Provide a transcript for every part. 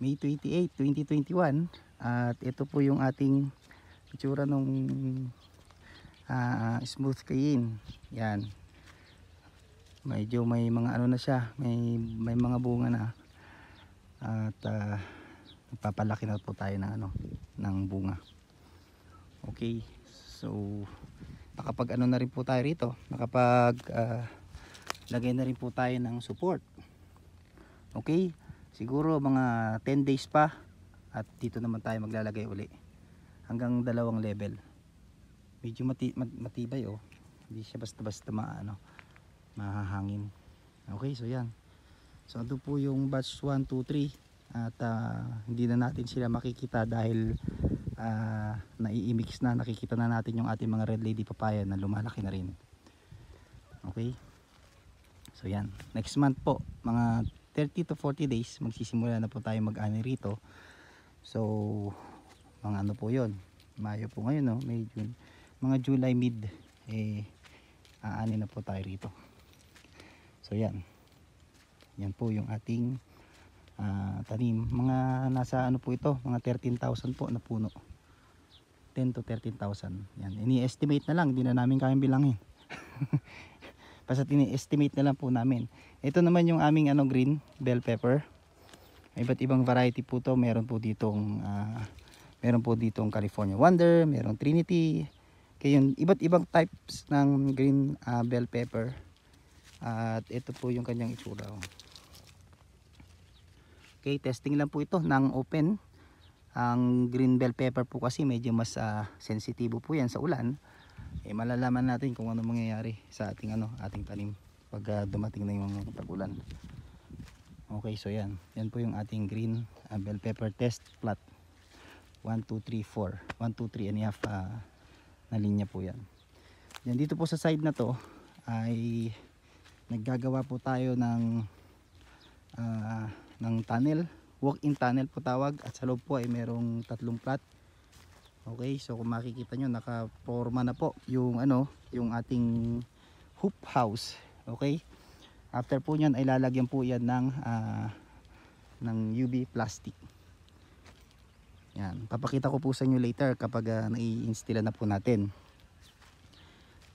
May 28, 2021. At ito po yung ating itsura nung smooth cane. Yan. Medyo may mga ano na siya, may mga bunga na. At nagpapalaki na po tayo ng ng bunga. Okay. So nakapag ano na rin po tayo rito. Nakapag lagay na rin po tayo ng support. Okay? Siguro mga 10 days pa at dito naman tayo maglalagay uli. Hanggang 2 level. Medyo matibay oh. Hindi siya basta-basta mahahangin. Okay, so yan. So ito po yung batch 1, 2, 3 at hindi na natin sila makikita dahil nai-mix na, nakikita na natin yung ating mga red lady papaya na lumalaki na rin. Okay, so yan, next month po mga 30 to 40 days magsisimula na po tayo mag-ani rito. So mga ano po yun, Mayo po ngayon no, May, June, mga July mid aani na po tayo rito. So yan, yan po yung ating tanim. Mga nasa ano po ito, mga 13,000 po na puno. 10 to 13,000. Yan, ini-estimate na lang, hindi na namin kayang bilangin. Basta ini-estimate na lang po namin. Ito naman yung aming green bell pepper. Iba't ibang variety po to. Meron po ditong California Wonder, merong Trinity. Kaya yung iba't ibang types ng green bell pepper. At ito po yung kanyang itsura. Okay, testing lang po ito ng open. Ang green bell pepper po kasi medyo mas sensitibo po yan sa ulan. Malalaman natin kung ano mangyayari sa ating ating tanim pag dumating na yung tag-ulan. Okay, so yan. Yan po yung ating green bell pepper test plot. 1, 2, 3, 4. 1, 2, 3 and a half na linya po yan. Yan dito po sa side na to ay naggagawa po tayo ng tunnel, walk-in tunnel po tawag, at sa loob po ay merong 3 plot. Okay, so kung makikita nyo nakaporma na po yung yung ating hoop house. Okay, after po nyan ay lalagyan po yan ng UV plastic. Yan, papakita ko po sa inyo later kapag nai-install na po natin.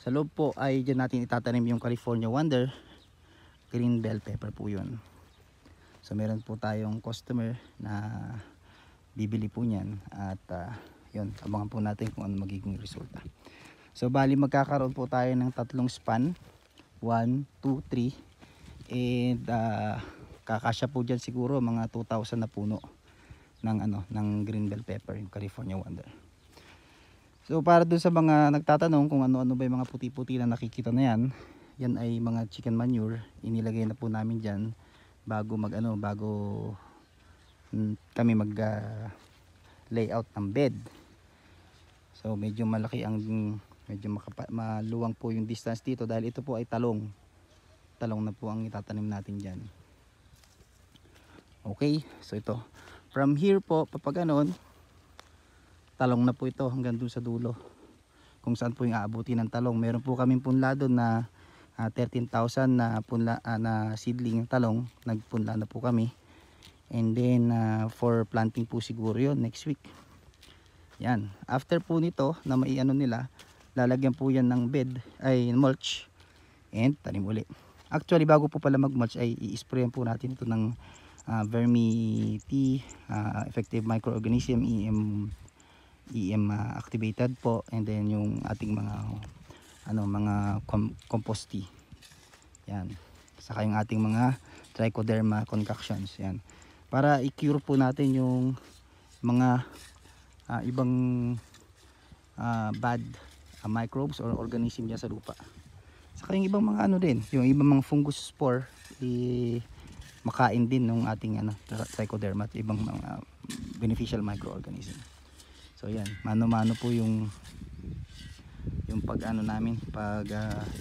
Sa loob po ay dyan natin itatanim yung California Wonder green bell pepper po yun. So meron po tayong customer na bibili po niyan at yun, abangan po natin kung ano magiging resulta. So bali magkakaroon po tayo ng 3 span, 1, 2, 3 and kakasya po dyan siguro mga 2,000 na puno ng green bell pepper, yung California Wonder. So para dun sa mga nagtatanong kung ano-ano ba yung mga puti-puti na nakikita na yan, yan ay mga chicken manure. Inilagay na po namin dyan bago kami mag layout ng bed. So medyo malaki maluwang po yung distance dito dahil ito po ay talong na po ang itatanim natin dyan. Okay, so ito from here po papag talong na po ito hanggang dun sa dulo kung saan po yung aabuti ng talong. Meron po kaming punlado na 13,000 na punla na seedling ng talong, nagpunla na po kami. And then for planting po siguro yon next week. Yan, after po nito na nila, lalagyan po yan ng bed ay mulch and tanim uli. Actually bago po pala mag-mulch ay i-sprayan po natin ito ng Vermi T, effective microorganism, EM activated po, and then yung ating mga compost tea. Yan. Saka yung ating mga trichoderma concoctions. Yan. Para i-cure po natin yung mga ibang bad microbes or organism niya sa lupa. Saka yung ibang mga din, yung ibang mga fungus spore makain din ng ating trichoderma at ibang mga beneficial microorganism. So yan, mano-mano po yung pag namin pag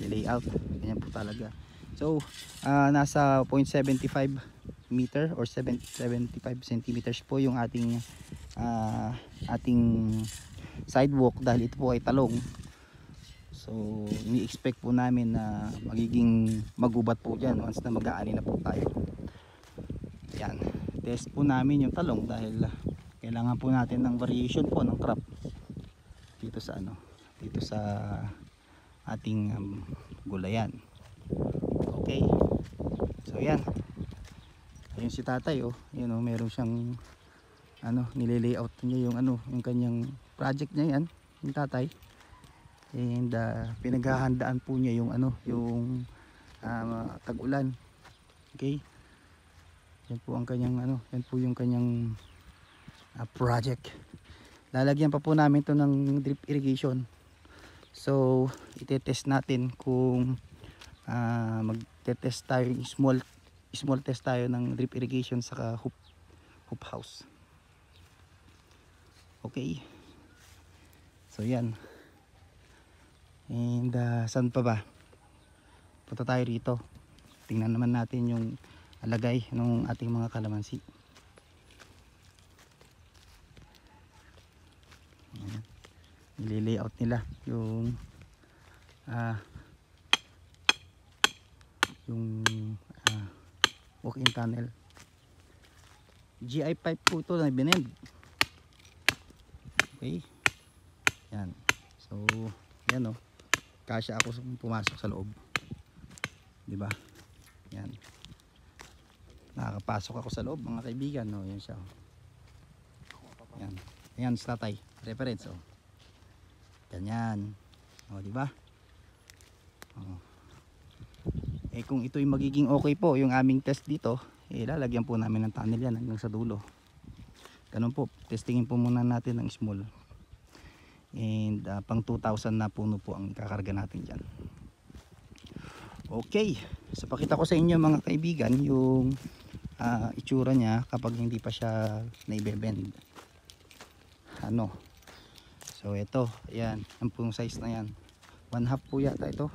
layout, ganyan po talaga. So nasa 0.75 meter or 75 centimeters po yung ating sidewalk dahil ito po ay talong. So ni-expect po namin na magiging magubat po dyan once na mag-aani na po tayo. Yan. test po namin yung talong dahil kailangan po natin ng variation po ng crop dito sa dito sa ating gulayan. Okay, so yan, ayun si tatay yun meron siyang nile-layout niya yung yung kanyang project niya yan, yung tatay. And pinaghahandaan po niya yung yung tag-ulan. Okay, yan po ang kanyang yan po yung kanyang project. Lalagyan pa po namin to ng drip irrigation. So itetest natin kung magte-test tayo, small test tayo ng drip irrigation saka hoop house. Okay, so yan. And saan pa ba? Punta tayo rito, tingnan naman natin yung alagay ng ating mga kalamansi. Nile-layout nila yung walk-in tunnel. GI pipe po ito na binend. Okay, yan. So yan kasya ako pumasok sa loob, di ba? Yan, nakakapasok ako sa loob mga kaibigan. Yan siya. Yan, yan sa tatay reference ganyan, di ba? Kung ito yung magiging okay po yung aming test dito, lalagyan po namin ng tunnel yan hanggang sa dulo. Ganun po, testingin po muna natin ng small. And pang 2,000 na puno po ang kakarga natin dyan. Okay, so pakita ko sa inyo mga kaibigan yung itsura niya kapag hindi pa siya naibebend. So ito, ayan, ang pong size na yan, 1/2 po yata ito,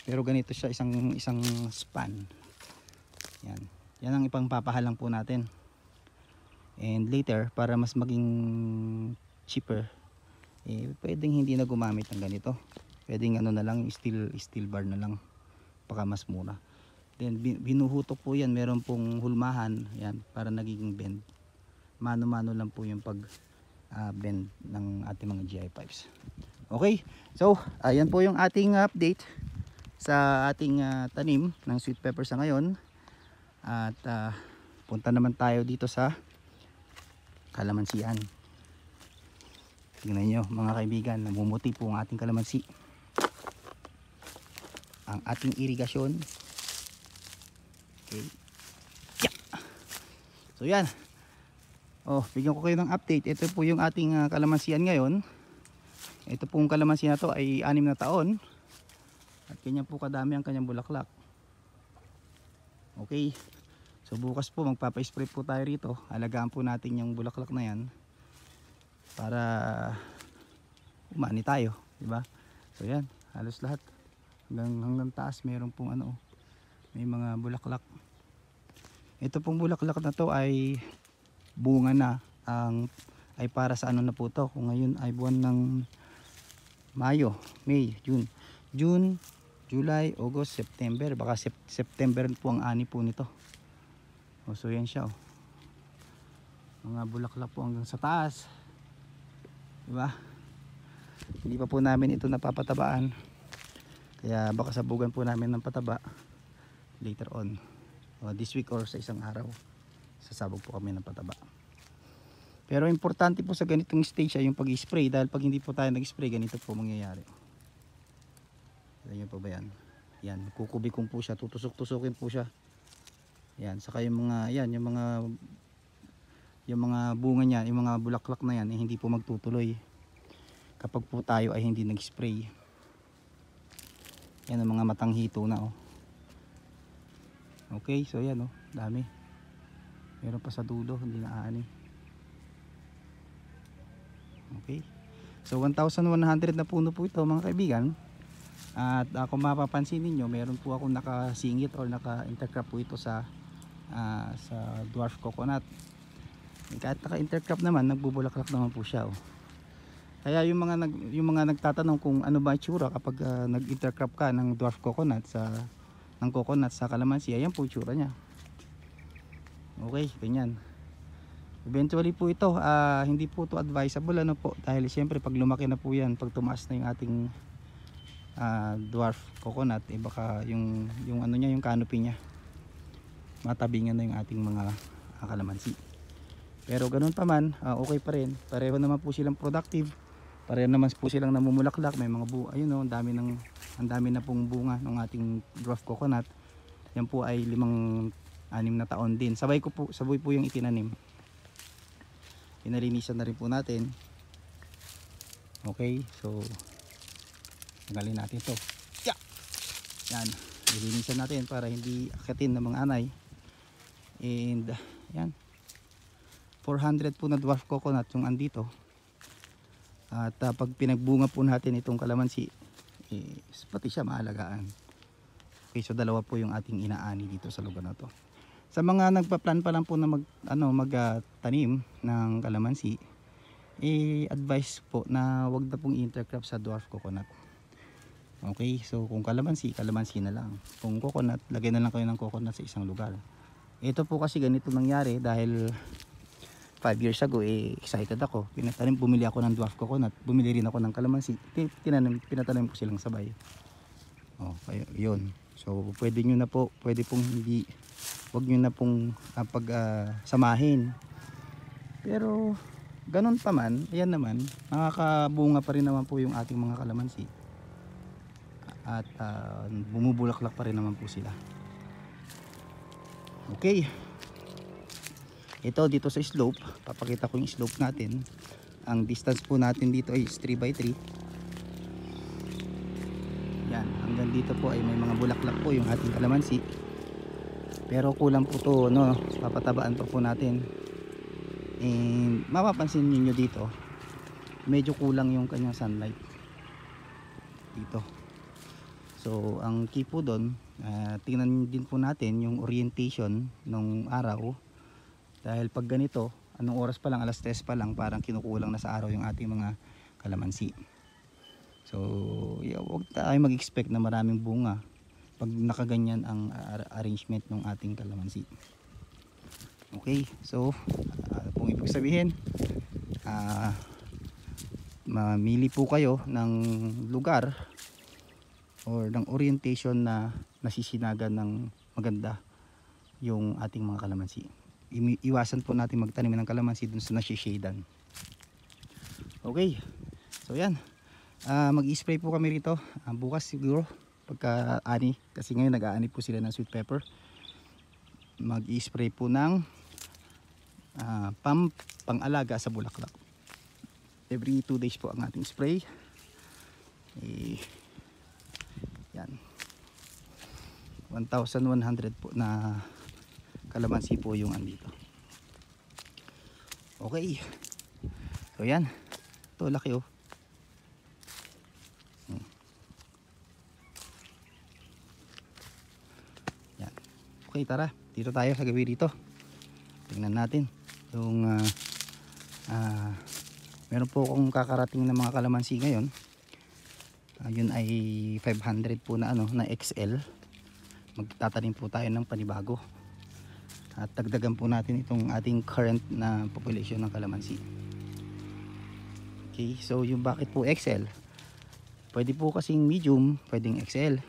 pero ganito siya, isang span. Yan ang ipangpapahalang po natin. And later, para mas maging cheaper, pwedeng hindi na gumamit ng ganito, pwedeng na lang, steel bar na lang, baka mas mura. Then binuhutok po yan, meron pong hulmahan yan para nagiging bend. Mano-mano lang po yung pag bend ng ating mga GI pipes. Okay, so ayan po yung ating update sa ating tanim ng sweet pepper sa ngayon. At punta naman tayo dito sa kalamansian. Tingnan nyo mga kaibigan, namumuti po ang ating kalamansi. Ang ating irigasyon. Okay. Yeah. So yan. Bigyan ko kayo ng update. Ito po yung ating kalamansian ngayon. Ito pong kalamansi na to ay 6 na taon. At ganyan po kadami ang kanyang bulaklak. Okay. So bukas po magpapa-spray po tayo rito. Alagaan po natin yung bulaklak na yan para umani tayo, di ba? So yan, halos lahat hanggang taas meron pong may mga bulaklak. Ito pong bulaklak na to ay bunga na, ay para sa na po to. Kung ngayon ay buwan ng Mayo, May, June, July, August, September, baka September po ang ani po nito. So yan siya mga bulaklak po hanggang sa taas, diba? Hindi pa po namin ito napapatabaan, kaya baka sabugan po namin ng pataba later on, this week or sa isang araw sasabog po kami ng pataba. Pero importante po sa ganitong stage ay yung pag-spray, dahil pag hindi po tayo nag-spray ganito po mangyayari. Alam nyo po ba yan? Yan, kukubikong po siya, tutusok-tusukin po siya. Yan, saka yung mga bunga niya, yung mga bulaklak na yan hindi po magtutuloy kapag po tayo ay hindi nag-spray. Yan ang mga matang hito na Okay, so yan dami. Meron pa sa dulo, hindi na ani. Okay. So 1,100 na puno po ito mga kaibigan. At kung mapapansin niyo, meron po ako nakasingit or naka-intercrop po ito sa dwarf coconut. Kahit naka-intercrop naman, nagbubulaklak naman po siya Kaya yung mga nagtatanong kung ano ba itsura kapag nag-intercrop ka ng dwarf coconut ng coconut sa kalamansi, ayan po itsura niya. Okay, ganyan. Eventually po ito, hindi po to advisable ano po, dahil siyempre pag lumaki na po yan, pag tumaas na yung ating dwarf coconut, baka yung ano niya, yung canopy niya, matabingan na yung ating mga kalamansi. Pero ganun pa man, okay pa rin, pareho naman po silang productive, pareho naman po silang namumulaklak, may mga bunga, ayun ang dami na pong bunga ng ating dwarf coconut. Yan po ay 5-6 na taon din, sabay po yung itinanim. Pinalinisan na rin po natin. Okay, so tanggalin natin to. Yan, nilinisan natin para hindi akatin ng mga anay. And yan, 400 po na dwarf coconut yung andito. At pag pinagbunga po natin itong kalamansi, pati siya maalagaan. Okay, so dalawa po yung ating inaani dito sa lugar na to. Sa mga nagpa-plan pa lang po na magtanim ng kalamansi, advice po na wag na pong intercrop sa dwarf coconut. Okay, so kung kalamansi na lang. Kung coconut, lagay na lang kayo ng coconut sa isang lugar. Ito po kasi ganito nangyari dahil 5 years ago excited ako. Bumili ako ng dwarf coconut, bumili rin ako ng kalamansi. Pinatanim ko silang sabay. Oh, yun. So pwede pong hindi, wag nyo na pong samahin. Pero ganun pa man, ayan naman, nakakabunga pa rin naman po yung ating mga kalamansi. At bumubulaklak pa rin naman po sila. Okay. Ito dito sa slope, papakita ko yung slope natin. Ang distance po natin dito ay 3x3. Yan, hanggang dito po ay may mga bulaklak po yung ating kalamansi. Pero kulang po to, no, papatabaan pa po natin. And mapapansin niyo dito, medyo kulang yung kanyang sunlight dito. So ang key po doon, tingnan din po natin yung orientation ng araw. Dahil pag ganito, anong oras pa lang, alas 3 pa lang, parang kinukulang na sa araw yung ating mga kalamansi. So huwag tayo mag-expect na maraming bunga pag nakaganyan ang arrangement ng ating kalamansi. Okay, so kung ibig sabihin, mamili po kayo ng lugar or ng orientation na nasisinagan ng maganda yung ating mga kalamansi. Iwasan po natin magtanim ng kalamansi dun sa nasishadan. Okay, so yan, mag-i-spray po kami rito bukas siguro pagka ani, kasi ngayon nag-aani po sila ng sweet pepper. Mag-i-spray po ng pang-alaga sa bulaklak. Every 2 days po ang ating spray. Yan, 1,100 po na kalamansi po yung andito. Okay, so yan, ito laki oh. Yan. Okay, tara, dito tayo sa gabi dito. Tingnan natin yung meron po akong kakarating na mga kalamansi ngayon. Yun ay 500 po na na XL. Magtatanim po tayo ng panibago. At dagdagan po natin itong ating current na population ng kalamansi. Okay, so yung bakit po XL? Pwede po kasing medium, pwedeng XL.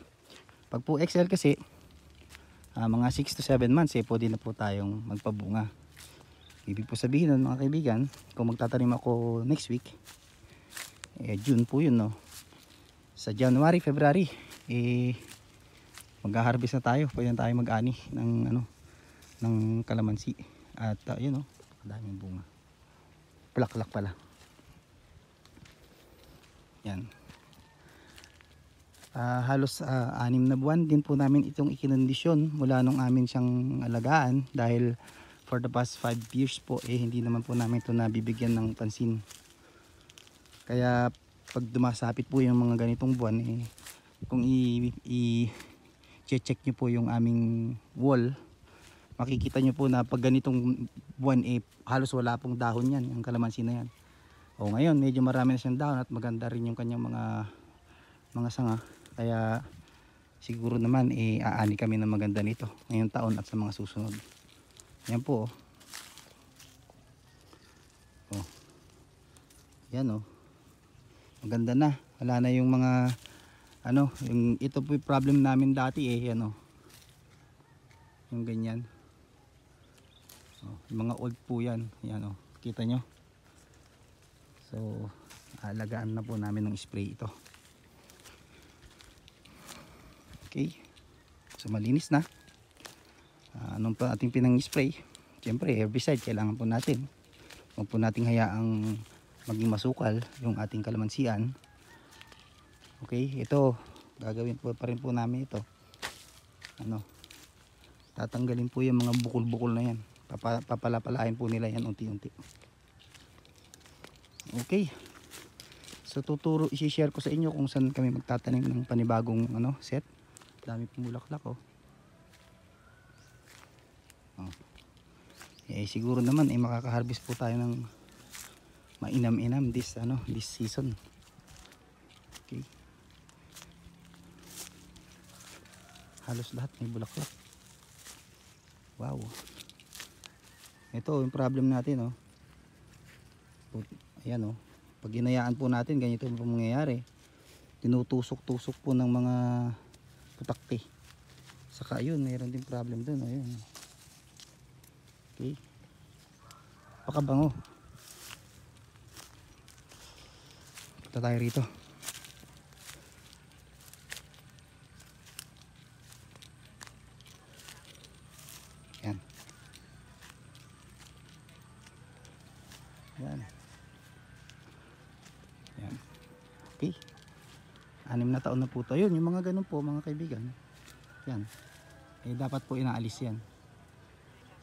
Pag po XL kasi, mga 6 to 7 months pwede na po tayong magpabunga. Ibig po sabihin nun mga kaibigan, kung magtatanim ako next week, June po yun, no? Sa January, February, mag-harvest na tayo. Pwede na tayo mag-ani ng kalamansi. At yun, daming bunga. Bulaklak pala. Yan. Halos 6 na buwan din po namin itong ikinondisyon mula nung amin siyang alagaan, dahil for the past 5 years po hindi naman po namin ito nabibigyan ng pansin. Kaya pag dumasapit po yung mga ganitong buwan, kung i-check nyo po yung aming wall, makikita nyo po na pag ganitong buwan halos wala pong dahon yan, yung kalamansi na yan. O ngayon medyo marami na siyang dahon at maganda rin yung kanyang mga sanga. Kaya siguro naman aani kami ng maganda nito ngayong taon at sa mga susunod. Yan po, oh. Oh. Yan oh. Maganda na. Wala na yung mga ano, yung ito po yung problem namin dati eh, yan oh. Yung ganyan. Oh, yung mga old po yan. Yan oh. Kita nyo? So, alagaan na po namin ng spray ito. Okay. So, malinis na. Anong pa ating pinang-spray? Siyempre, herbicide kailangan po natin. Huwag po nating hayaang maging masukal yung ating kalamansian. Okay, ito gagawin po pa rin po namin ito. Ano? Tatanggalin po yung mga bukol-bukol na yan. Papalapalain po nila yan unti-unti. Okay. So i-share ko sa inyo kung saan kami magtatanim ng panibagong ano, set. Dami pong bulaklak oh. Oh. Eh siguro naman makaka-harvest po tayo ng mainam-inam this season. Okay. Halos lahat may bulaklak. Wow. Ito yung problem natin oh. Ayan oh. Pag ginayaan po natin ganito po mangyayari. Tinutusok-tusok po ng mga putakti. Saka yun, mayroon din problem dun. Ayun. Okay. Pakabango. Punta tayo rito. Yan. Yan. Yan. Okay. 6 na taon na po ito. Yun, yung mga ganun po mga kaibigan. Yan. Eh dapat po inaalis yan.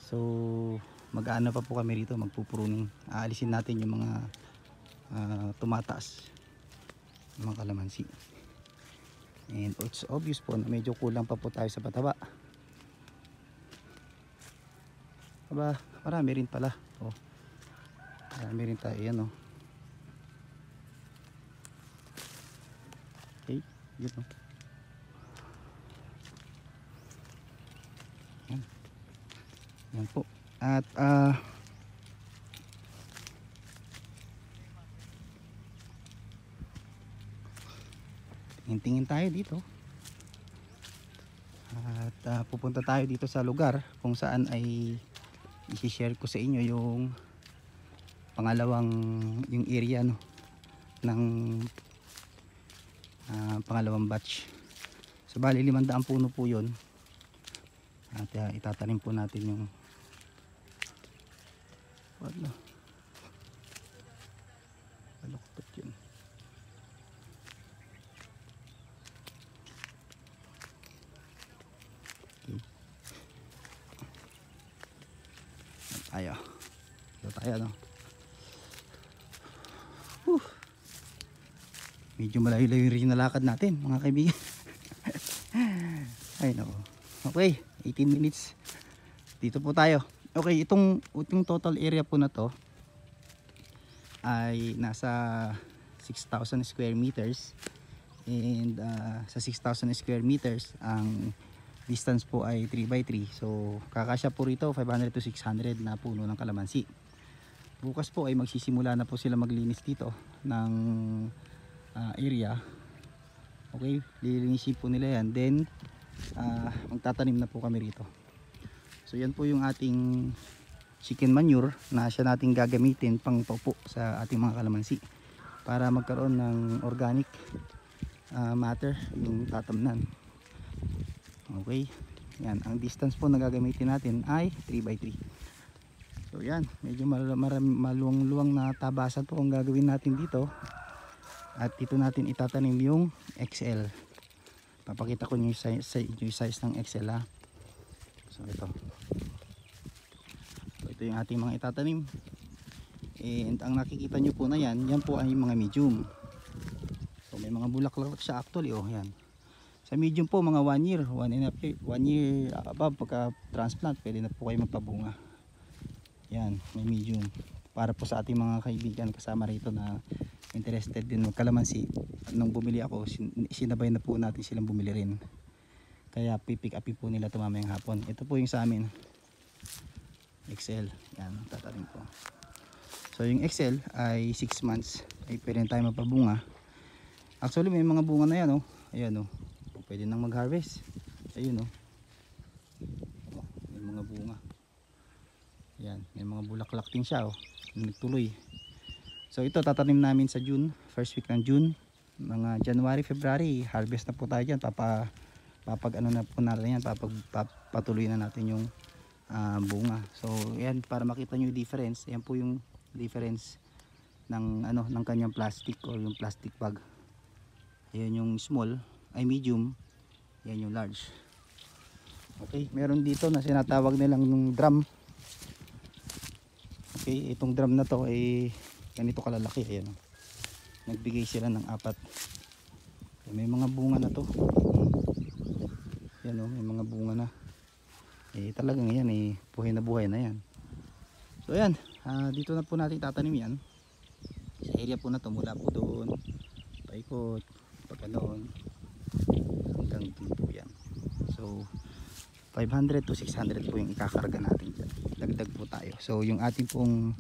So mag-aano pa po kami rito, magpupruning. Aalisin natin yung mga tumataas. Yung mga kalamansi. And it's obvious po na medyo kulang pa po tayo sa pataba. Aba, marami rin pala. Oh. Marami rin tayo yan oh. Okay, yun oh. Yan. Yan po. At tingin tayo dito. At pupunta tayo dito sa lugar kung saan ay i-share ko sa inyo yung pangalawang yung area no ng pangalawang batch. So bali 500 puno po yun. At itatanim po natin yung wala. Baluktot yun. Okay. Tayo. Ito tayo no. Medyo malayo-layo rin nalakad natin mga kaibigan. Ay nako. Okay, 18 minutes. Dito po tayo. Okay, itong total area po na to ay nasa 6,000 square meters. And sa 6,000 square meters ang distance po ay 3x3. So kakasya po rito 500 to 600 na puno ng kalamansi. Bukas po ay magsisimula na po sila maglinis dito ng area. Okay, lilinisin po nila yan. Then magtatanim na po kami rito. So yan po yung ating chicken manure na siya nating gagamitin pang paupo sa ating mga kalamansi para magkaroon ng organic matter yung tatamnan. Okay, yan ang distance po na gagamitin natin ay 3x3. So yan, medyo maluwang-luwang na tabasan po ang gagawin natin dito. At dito natin itatanim yung XL. Papakita ko yung size ng XL ha. So ito. So ito yung ating mga itatanim. And ang nakikita nyo po na yan, yan po ay mga medium. So may mga bulaklak siya actually oh, yan. Sa medium po mga 1 year, 1 year above pagka transplant, pwede na po kayo magpabunga. Yan, may medium. Para po sa ating mga kaibigan kasama rito na interested din magkalamansi. Nung bumili ako, sinabay na po natin silang bumili rin. Kaya pipick upin po nila ito mamayang hapon. Ito po yung sa amin. XL. Yan, tatanim ko. So yung XL ay 6 months. Ay pwede na tayo mapabunga. Actually may mga bunga na yan, oh. Ayan, oh. Pwede nang mag-harvest. Ayun, oh. Oh, may mga bunga. Yan, may mga bulaklak din siya, oh. Nagtuloy. So ito tatanim namin sa June, first week ng June. Mga January, February, harvest na po tayo dyan. Papag ano na po natin yan, patuloy na natin yung bunga. So yan, para makita nyo yung difference. Yan po yung difference ng ano, ng kanyang plastic or yung plastic bag. Ayan yung small, ay medium. Yan yung large. Okay, meron dito na sinatawag nilang drum. Okay, itong drum na to ay ganito kalalaki. Ayan, nagbigay sila ng 4. May mga bunga na to. Yan, oh, may mga bunga na. Talagang yan, buhay na yan. So yan, dito na po natin tatanim yan. Sa area po na to, mula po doon paikot, pagkanoon hanggang dito po yan. So 500 to 600 po yung ikakarga natin dyan. Dagdag po tayo. So yung ating pong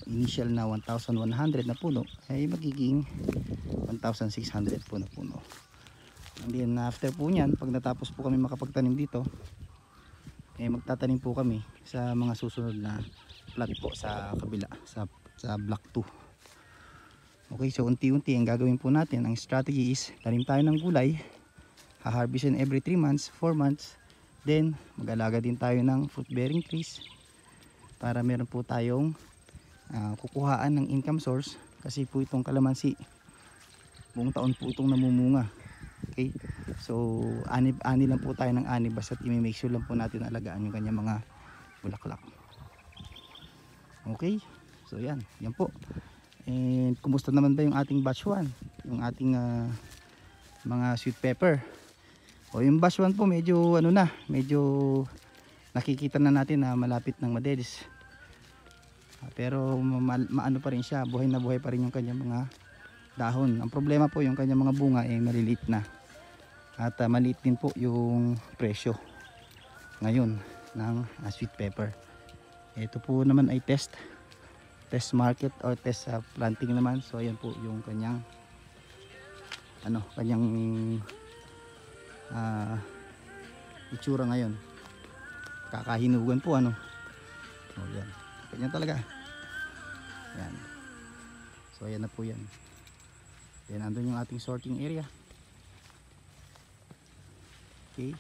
initial na 1,100 na puno ay magiging 1,600 po na puno. And then after po nyan, pag natapos po kami makapagtanim dito, magtatanim po kami sa mga susunod na plot po sa kabila, sa block 2. Okay, so unti-unti ang gagawin po natin, ang strategy is tanim tayo ng gulay, ha-harvestin every 3 months, 4 months, then mag-alaga din tayo ng fruit bearing trees para meron po tayong kukuhaan ng income source, kasi po itong kalamansi buong taon po itong namumunga. Okay, so ani lang po tayo ng ani, basta i-make sure lang po natin alagaan yung kanyang mga bulaklak. Okay, so yan po. And kumusta naman ba yung ating batch 1, yung ating mga sweet pepper? O yung batch 1 po medyo ano na, medyo nakikita na natin na malapit ng madelis. Pero maano pa rin siya, buhay na buhay pa rin yung kanyang mga dahon. Ang problema po yung kanyang mga bunga ay maliliit na. At maliit din po yung presyo ngayon ng sweet pepper. Ito po naman ay test market or test planting naman. So ayan po yung kanyang itsura ngayon. Kakahinugan po yan. Ganyan talaga. Yan. So ayan na po yan. Then andun yung ating sorting area. Okay.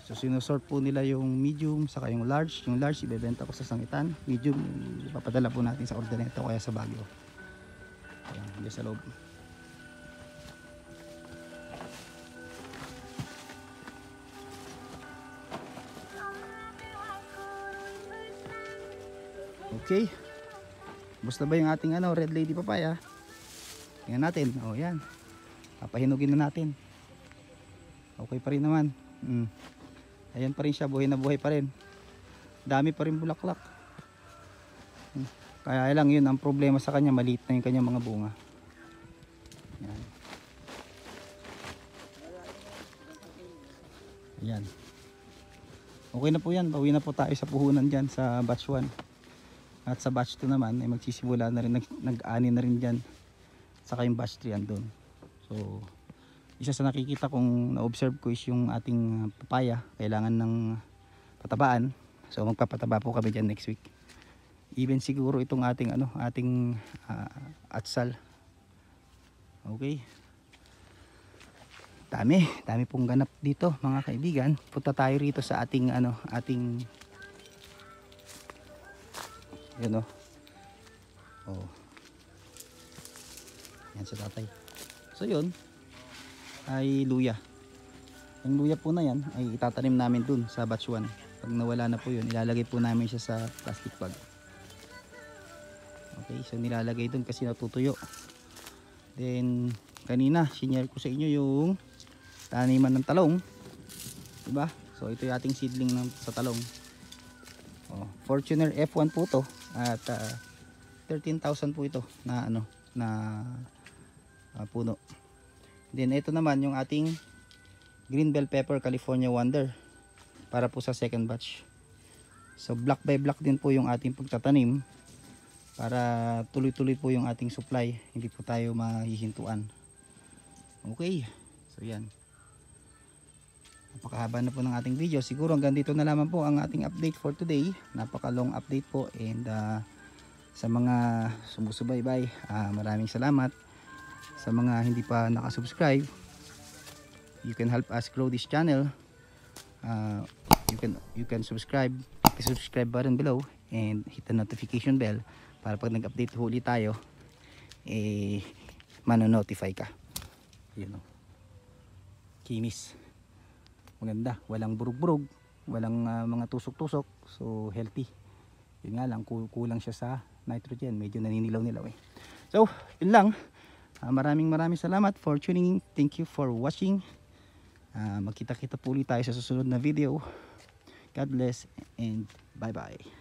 So sinusort po nila yung medium saka yung large. Yung large ibebenta ko sa Sangitan. Medium ipapadala po natin sa Ordaneta o kaya sa Baguio. Ayan, dyan sa loob. Okay. Basta ba yung ating red lady papaya? Tingnan natin. Oh, yan. Papahinugin na natin. Okay pa rin naman. Ayan pa rin siya, buhay na buhay pa rin. Dami pa rin bulaklak. Kaya lang yun, ang problema sa kanya, maliit na yung kanyang mga bunga. Yan. Ayan. Okay na po yan. Bawi na po tayo sa puhunan dyan sa batch 1. At sa batch 2 naman, ay magsisimula na rin, nag-ani na rin dyan. Saka yung batch 3 andun. So, isa sa nakikita kong na-observe ko is yung ating papaya. Kailangan ng patabaan. So, magpapataba po kami dyan next week. Even siguro itong ating atsal. Okay. Dami pong ganap dito, mga kaibigan. Punta tayo rito sa ating yun, oh. Yan sa tatay. So yun ay luya. Yung luya po na yan ay itatanim namin dun sa batch 1. Pag nawala na po yun, ilalagay po namin siya sa plastic bag. Okay, so nilalagay dun kasi natutuyo. Then kanina sinare ko sa inyo yung taniman ng talong, diba? So ito yung ating seedling sa talong. Fortuner F1 po to at 13,000 po ito na puno. Then ito naman yung ating green bell pepper California Wonder para po sa second batch. So block by block din po yung ating pagtatanim para tuloy-tuloy po yung ating supply, hindi po tayo mahihintuan. Okay, so yan, napakahaba na po ng ating video. Siguro hanggang dito na lamang po ang ating update for today. Napaka long update po, and sa mga sumusubaybay, maraming salamat. Sa mga hindi pa nakasubscribe, you can help us grow this channel. You can subscribe, hit the subscribe button below and hit the notification bell para pag nag-update huli tayo, mano-notify ka. Yun o, kinis, maganda, walang burug-burug, walang mga tusok-tusok, so healthy. Yun nga lang, kulang siya sa nitrogen, medyo naninilaw-nilaw eh. So yun lang, maraming salamat for tuning in. Thank you for watching. Magkita-kita po ulit tayo sa susunod na video. God bless and bye bye.